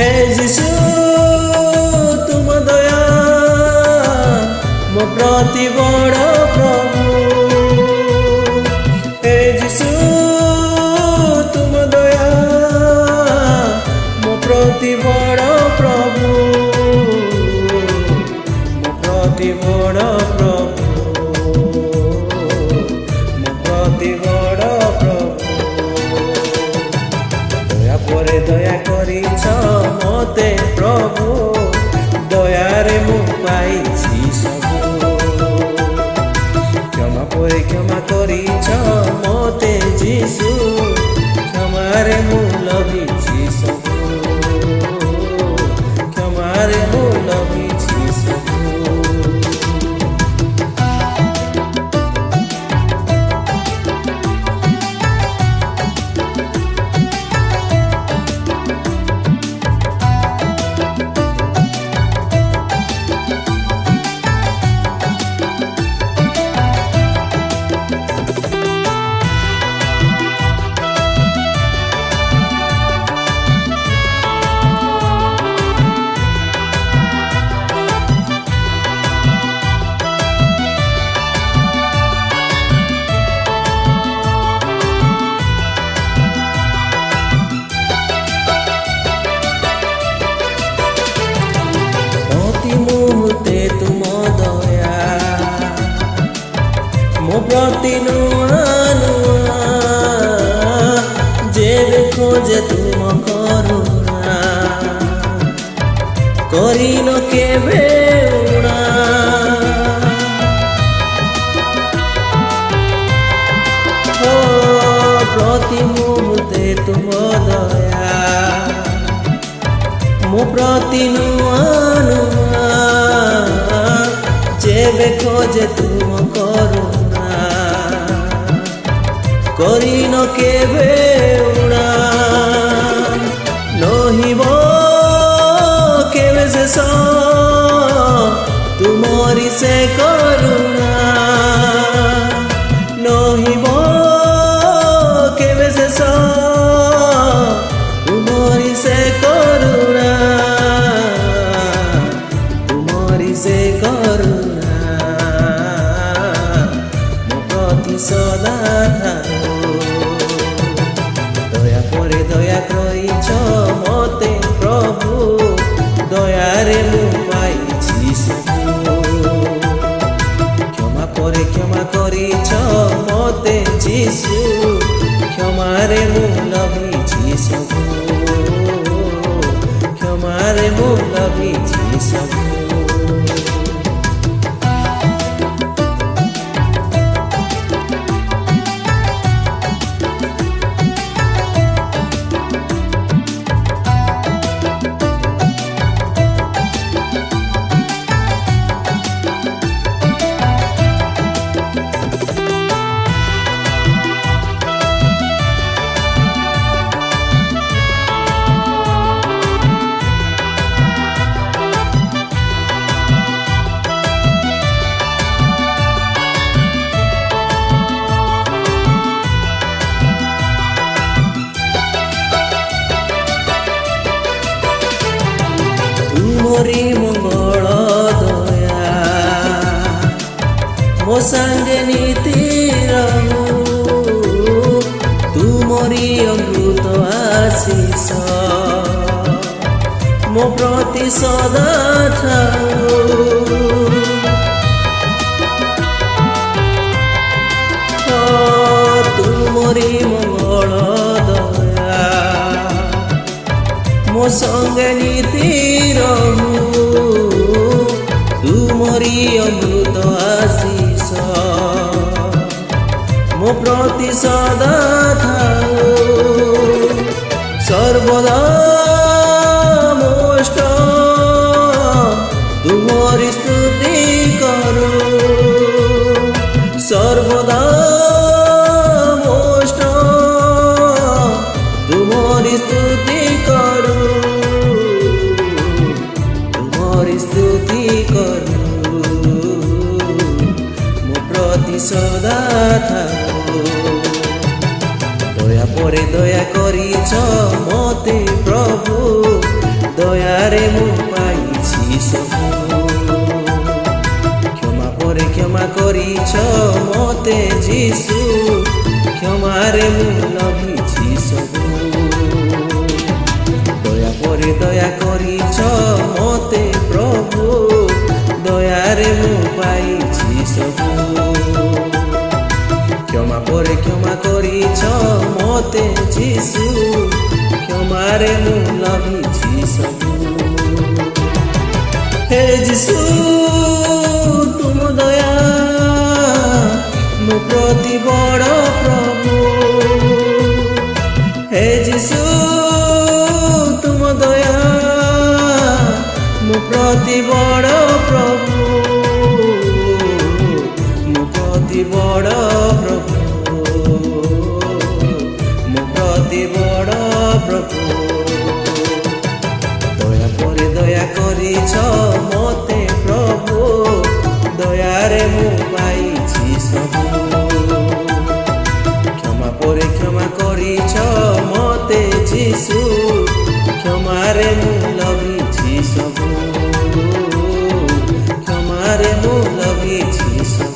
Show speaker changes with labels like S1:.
S1: हे जीशु तुम दया मो प्रति बड़ प्रभु। हे जीशु तुम दया मो प्रति बड़ प्रभु, मो प्रति बड़ प्रभु, मो प्रति बड़ प्रभु। दया परे दया करिछ मते प्रभु, दयारे मु पाइछि सबु। क्षमा परे क्षमा करिछ मते जीशु, क्षमारे मु लभिछि सबु, क्षमारे मु लभिछि सबु। मुहूर्ते तुम दया मो प्रति नुआ नुआ, जेबे खोजे तुम करुणा करिन केबे उणा। ओ प्रति मुहूर्ते तुम दया मो प्रति नुआ नुआ, जेबे खोजे तुम करुणा करिन केबे उणा। नहिब केबे शेष तुमरी से करुणा, नहिब केबे शेष तुमरी से करुणा, तुमरी से करुणा मो प्रति सदा थाओ। दया परे दया करिछ मते प्रभु, दयारे मु पाइछि सबु। क्षमा परे क्षमा करिछ मते जीशु, क्षमारे मु लभिछि सबु, क्षमारे मु लभिछि सबु। तुमरी मंगल दया मो संगे नीति रहू, तुमरी अमृत आशीष मो प्रति सदा थाऊ। तुमरी मंगल दया मो संगे नीति रहू, तुमरी अमृत आशीष मो प्रति सदा थाऊ। सर्वदा मोष्ट तुमरी स्तुति करू, सर्वदा मोष्ट तुमरी स्तुति करू, तुमरी स्तुति करू मो प्रति सदा थाऊ। दया परे दया करिछ मते प्रभु, କ୍ଷମାରେ ମୁଁ ପାଇଛି ସବୁ। କ୍ଷମା ପରେ କ୍ଷମା କରିଛ ମତେ ଯୀଶୁ, କ୍ଷମାରେ ମୁଁ ଲଭିଛି ସବୁ। ଦୟା ପରେ ଦୟା କରିଛ ମତେ ପ୍ରଭୁ, ଦୟାରେ ମୁଁ ପାଇଛି ସବୁ। କ୍ଷମା ପରେ କ୍ଷମା କରିଛ ମତେ ଯୀଶୁ, କ୍ଷମାରେ ମୁଁ ଲଭିଛି ସବୁ। ହେ ଯୀଶୁ ତୁମ ଦୟା ମୋ ପ୍ରତି ବଡ଼ ପ୍ରଭୁ। ହେ ଯୀଶୁ ତୁମ ଦୟା ମୋ ପ୍ରତି ବଡ଼ ପ୍ରଭୁ, ମୋ ପ୍ରତି ବଡ଼ ପ୍ରଭୁ, ମୋ ପ୍ରତି ବଡ଼ ପ୍ରଭୁ। ଦୟା ପରେ ଦୟା କରିଛ ମତେ ପ୍ରଭୁ, ଦୟାରେ ମୁଁ ପାଇଛି ସବୁ। କ୍ଷମା ପରେ କ୍ଷମା କରିଛ ମତେ ଯୀଶୁ, କ୍ଷମାରେ ମୁଁ ଲଭିଛି ସବୁ। କ୍ଷମାରେ ମୁଁ ଲଭିଛି ସବୁ।